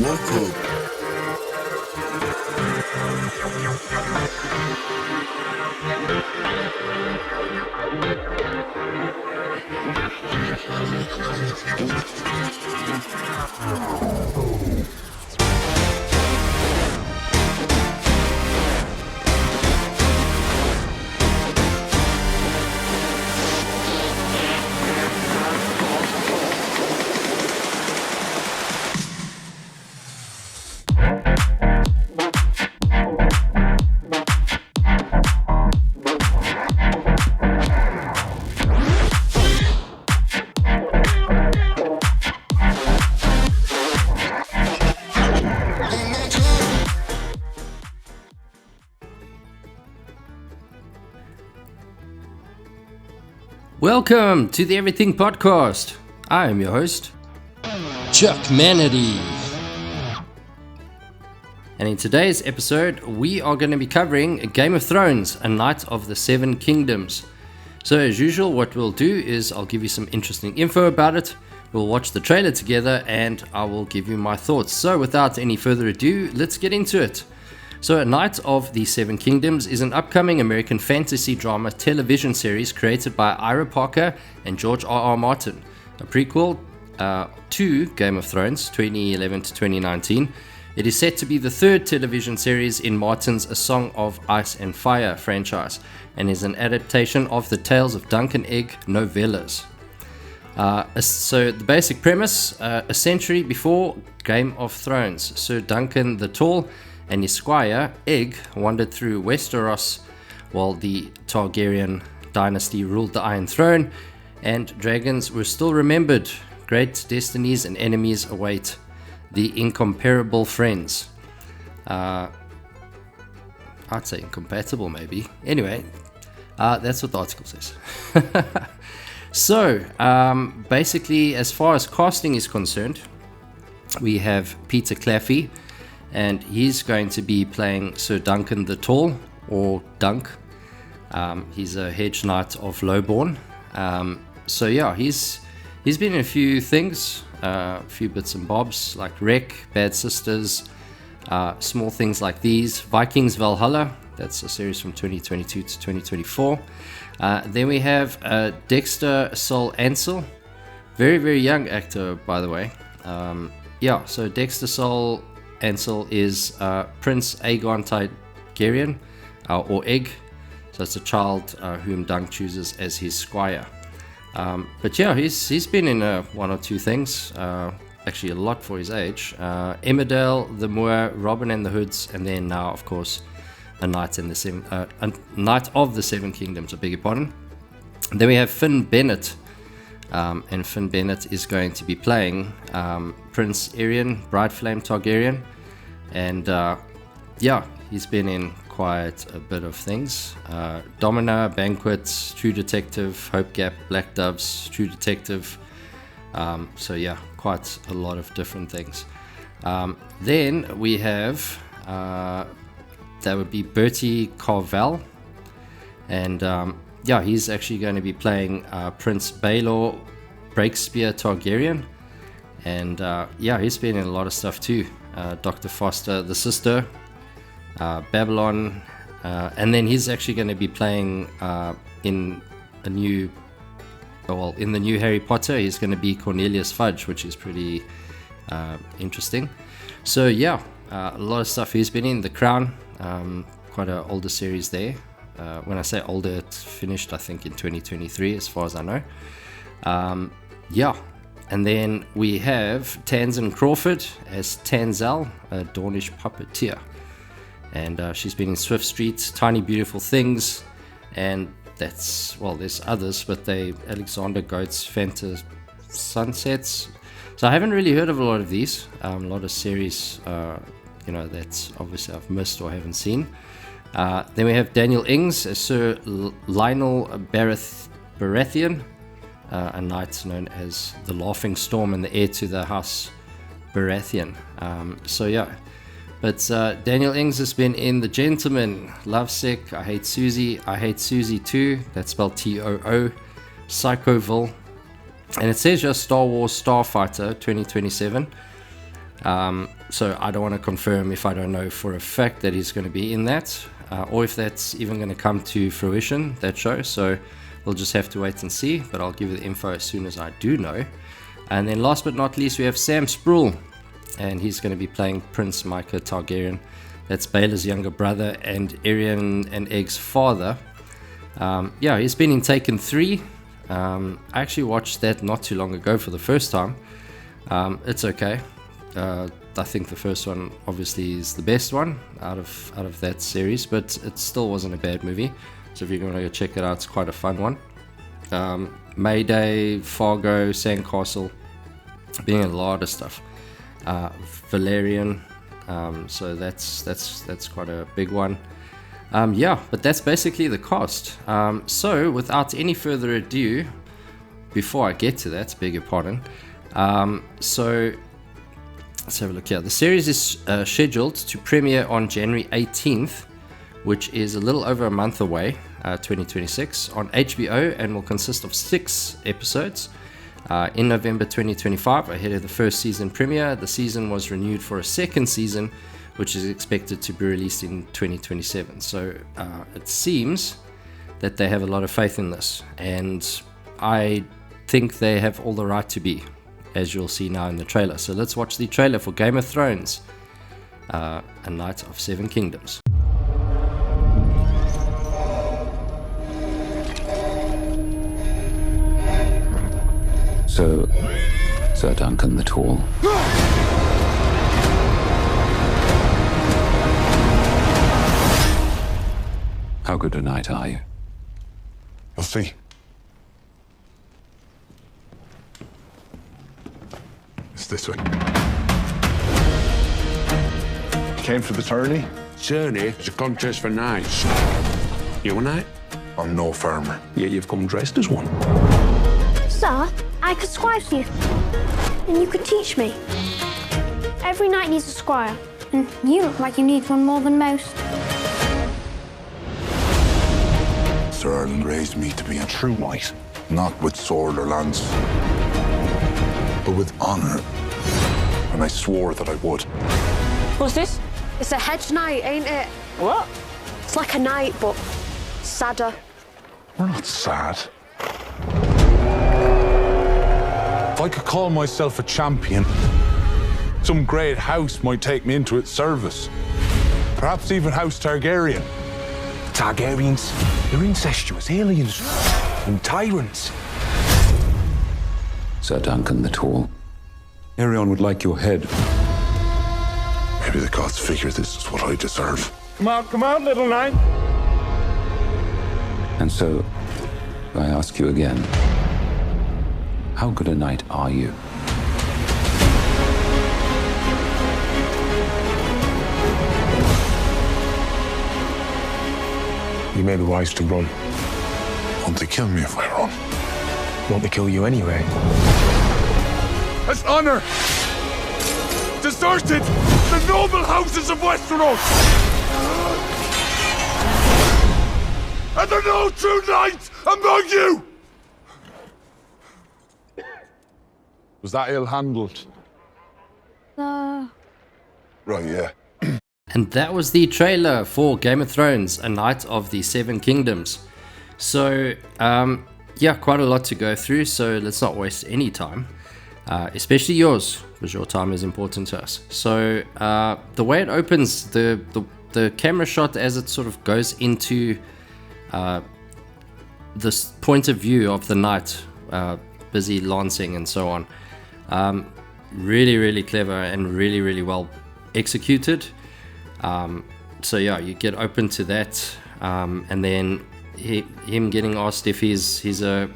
Welcome. Welcome to the Everything Podcast. I am your host, Chuck Manity. And in today's episode, we are going to be covering Game of Thrones, A Night of the Seven Kingdoms. So as usual, what we'll do is I'll give you some interesting info about it. We'll watch the trailer together and I will give you my thoughts. So without any further ado, let's get into it. So A Night of the Seven Kingdoms is an upcoming American fantasy drama television series created by Ira Parker and George R.R. Martin, a prequel to Game of Thrones 2011 to 2019. It is set to be the third television series in Martin's A Song of Ice and Fire franchise and is an adaptation of the Tales of Dunk and Egg novellas. So the basic premise, a century before Game of Thrones, Sir Duncan the Tall and his squire, Egg, wandered through Westeros while the Targaryen dynasty ruled the Iron Throne, and dragons were still remembered. Great destinies and enemies await the incomparable friends. I'd say incompatible, maybe. Anyway, that's what the article says. So, basically, as far as casting is concerned, we have Peter Claffey, and he's going to be playing Sir Duncan the Tall, or Dunk. He's a hedge knight of Lowbourne. So yeah, he's been in a few things, a few bits and bobs, like Wreck, Bad Sisters, small things like these. Vikings Valhalla, that's a series from 2022 to 2024. Then we have Dexter Sol Ansel, very, very young actor, by the way. Yeah, so Dexter Sol Ansel is Prince Aegon Targaryen, or Egg. So it's a child whom Dunk chooses as his squire. But yeah, he's been in one or two things, actually a lot for his age. Emmerdale, The Moor, Robin and the Hoods, and then now, of course, A Night of the Seven Kingdoms, I beg your pardon. And then we have Finn Bennett. And Finn Bennett is going to be playing Prince Aerion, Brightflame Targaryen, and yeah, he's been in quite a bit of things. Domina, Banquet, True Detective, Hope Gap, Black Doves, True Detective. So yeah, quite a lot of different things. Then we have that would be Bertie Carvel, and yeah, he's actually going to be playing Prince Baelor Breakspear Targaryen, and yeah, he's been in a lot of stuff too. Dr. Foster, The Sister, Babylon, and then he's actually going to be playing in the new Harry Potter. He's going to be Cornelius Fudge, which is pretty interesting. So yeah, a lot of stuff he's been in. The Crown, quite an older series there. When I say older, it finished I think in 2023 as far as I know. Yeah, and then we have Tamsin Crawford as Tanzal, a Dornish puppeteer, and she's been in Swift Street, Tiny Beautiful Things, and that's, well, there's others, but they Alexander Goetz Fanta Sunsets. So I haven't really heard of a lot of these, a lot of series that obviously I've missed or haven't seen. Then we have Daniel Ings as Sir Lionel Baratheon, a knight known as the Laughing Storm and the heir to the House Baratheon. So yeah, but Daniel Ings has been in The Gentleman, Lovesick, I Hate Susie, I Hate Susie 2, that's spelled T-O-O, Psychoville, and it says just Star Wars Starfighter 2027. So I don't want to confirm if I don't know for a fact that he's going to be in that, or if that's even going to come to fruition, that show. So we'll just have to wait and see, but I'll give you the info as soon as I do know. And then last but not least, we have Sam Spruill, and he's going to be playing Prince Micah Targaryen. That's Baela's younger brother and Aerion and Egg's father. Yeah, he's been in Taken 3. I actually watched that not too long ago for the first time. It's okay. I think the first one obviously is the best one out of that series, but it still wasn't a bad movie. So if you're going to go check it out, it's quite a fun one. Mayday, Fargo, Sandcastle, being a lot of stuff. Valerian, so that's quite a big one. Yeah, but that's basically the cast. So without any further ado, before I get to that, beg your pardon. So let's have a look here. The series is scheduled to premiere on January 18th, which is a little over a month away, 2026, on HBO, and will consist of 6 episodes. In November 2025, ahead of the first season premiere, the season was renewed for a second season, which is expected to be released in 2027. So it seems that they have a lot of faith in this, and I think they have all the right to be, as you'll see now in the trailer. So let's watch the trailer for Game of Thrones, A Night of Seven Kingdoms. So, Sir Duncan the Tall. How good a knight are you? You'll see. It's this way. You came for the tourney? Journey is a contest for knights. You a knight? I'm no farmer. Yet you've come dressed as one. Sir, I could scribe you, and you could teach me. Every knight needs a squire, and you look like you need one more than most. Sir Erland raised me to be a true knight, not with sword or lance, but with honor. And I swore that I would. What's this? It's a hedge knight, ain't it? What? It's like a knight, but sadder. We're not sad. If I could call myself a champion, some great house might take me into its service. Perhaps even House Targaryen. Targaryens, they're incestuous aliens and tyrants. Sir Duncan the Tall. Aerion would like your head. Maybe the gods figure this is what I deserve. Come on, little knight. And so, I ask you again, how good a knight are you? You may be wise to run. Won't they kill me if I run? Want to kill you anyway. As honor deserted the noble houses of Westeros! And there are no true knights among you! Was that ill-handled? Right, yeah. And that was the trailer for Game of Thrones, A Night of the Seven Kingdoms. So, yeah, quite a lot to go through, so let's not waste any time. Especially yours, because your time is important to us. So, the way it opens, the camera shot as it sort of goes into this point of view of the knight, busy lancing and so on. Really, really clever and really, really well executed. So yeah, you get open to that, and then him getting asked if he's a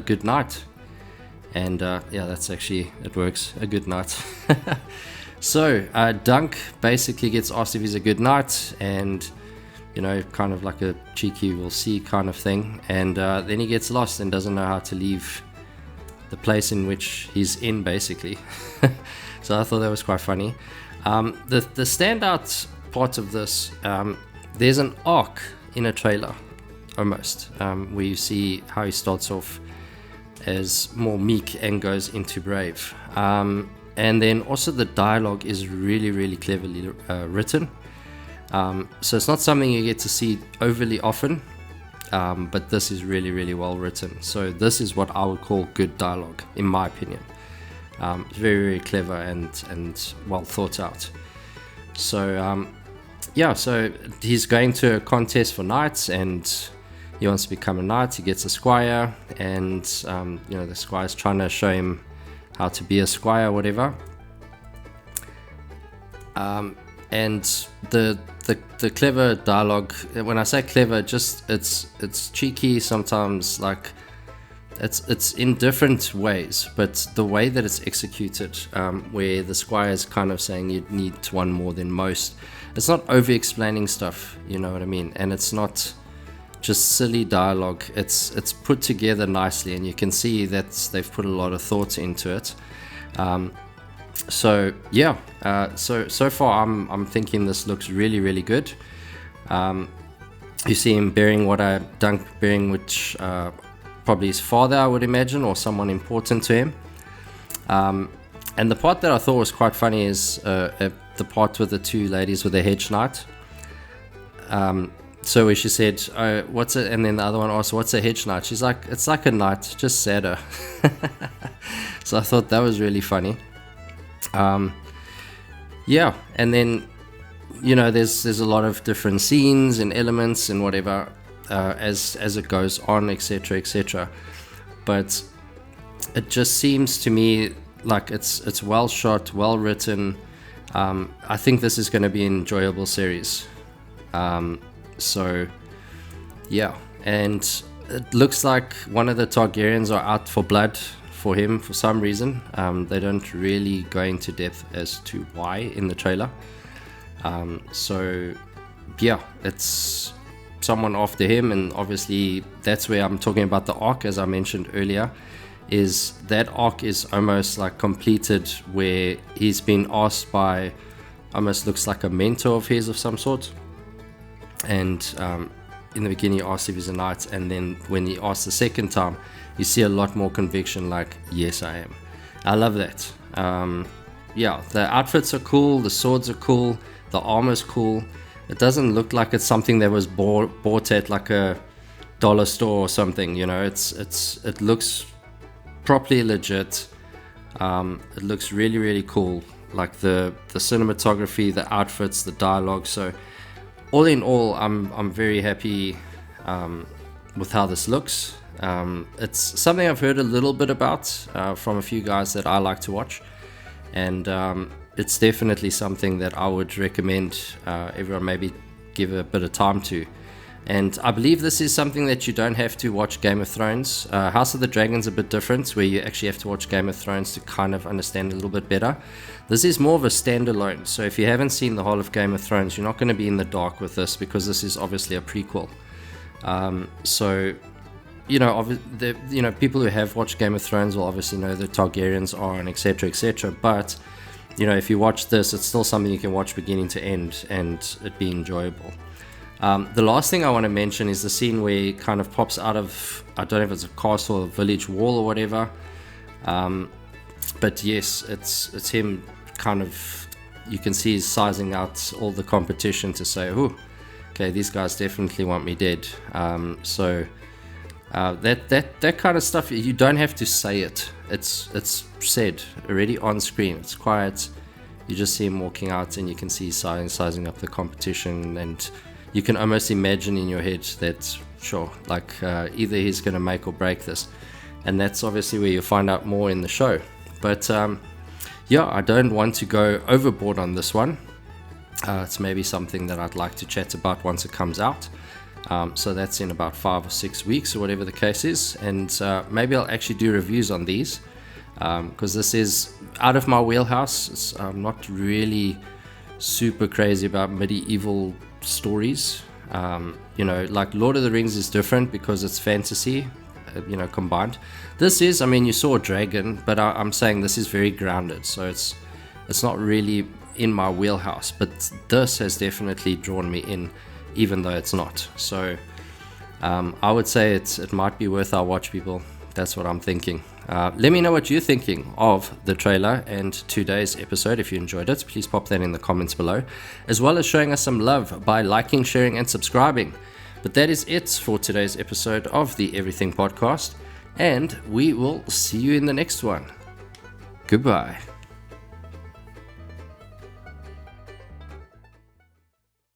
good knight, and yeah, that's actually, it works, a good knight. So Dunk basically gets asked if he's a good knight, and you know, kind of like a cheeky we'll see kind of thing, and then he gets lost and doesn't know how to leave the place in which he's in, basically. So I thought that was quite funny. The standout part of this, there's an arc in a trailer, almost, where you see how he starts off as more meek and goes into brave. And then also the dialogue is really, really cleverly written. So it's not something you get to see overly often, but this is really, really well written. So this is what I would call good dialogue, in my opinion. Very, very clever and well thought out. So yeah, so he's going to a contest for knights, and he wants to become a knight. He gets a squire, and the squire's trying to show him how to be a squire, whatever. And the clever dialogue, when I say clever, just it's cheeky sometimes, like it's in different ways, but the way that it's executed, where the squire is kind of saying you need one more than most, it's not over explaining stuff, you know what I mean, and it's not just silly dialogue. It's put together nicely, and you can see that they've put a lot of thought into it. So yeah, so far I'm thinking this looks really, really good. You see him bearing Dunk bearing, which probably his father, I would imagine, or someone important to him. And the part that I thought was quite funny is the part with the two ladies with the hedge knight. So where she said, "Oh, what's it?" and then the other one asked, "What's a hedge knight?" She's like, "It's like a knight, just sadder." So I thought that was really funny. Yeah, and then there's a lot of different scenes and elements and whatever as it goes on, etc., etc. But it just seems to me like it's well shot, well written. I think this is going to be an enjoyable series. So yeah, and it looks like one of the Targaryens are out for blood for him for some reason. They don't really go into depth as to why in the trailer. So yeah, it's someone after him, and obviously that's where I'm talking about the arc, as I mentioned earlier. Is that arc is almost like completed, where he's been asked by, almost looks like a mentor of his of some sort, and in the beginning he asked if he's a knight, and then when he asked the second time, you see a lot more conviction, like, yes, I am. I love that. Yeah, the outfits are cool, the swords are cool, the armor's cool. It doesn't look like it's something that was bought at like a dollar store or something, it looks properly legit. It looks really, really cool, like the cinematography, the outfits, the dialogue. So all in all, I'm very happy with how this looks. It's something I've heard a little bit about from a few guys that I like to watch, and it's definitely something that I would recommend everyone maybe give a bit of time to. And I believe this is something that you don't have to watch Game of Thrones. House of the Dragon's a bit different, where you actually have to watch Game of Thrones to kind of understand a little bit better. This is more of a standalone, so if you haven't seen the whole of Game of Thrones, you're not going to be in the dark with this, because this is obviously a prequel. So people who have watched Game of Thrones will obviously know the Targaryens are, and etc., etc. But if you watch this, it's still something you can watch beginning to end and it be enjoyable. The last thing I want to mention is the scene where he kind of pops out of, I don't know if it's a castle or a village wall or whatever, but yes, it's him kind of, you can see he's sizing out all the competition to say, oh, okay, these guys definitely want me dead. So that kind of stuff, you don't have to say it. It's said already on screen. It's quiet. You just see him walking out, and you can see sizing up the competition, and you can almost imagine in your head that, sure, like either he's going to make or break this. And that's obviously where you'll find out more in the show. But yeah, I don't want to go overboard on this one. It's maybe something that I'd like to chat about once it comes out. So that's in about 5 or 6 weeks or whatever the case is. And maybe I'll actually do reviews on these, because this is out of my wheelhouse. I'm not really super crazy about medieval stories. Like Lord of the Rings is different because it's fantasy, combined. This is, you saw a dragon, but I'm saying this is very grounded, so it's not really in my wheelhouse, but this has definitely drawn me in, even though it's not. So I would say it might be worth our watch, people. That's what I'm thinking. Let me know what you're thinking of the trailer and today's episode. If you enjoyed it, please pop that in the comments below, as well as showing us some love by liking, sharing, and subscribing. But that is it for today's episode of the Everything Podcast, and we will see you in the next one. Goodbye.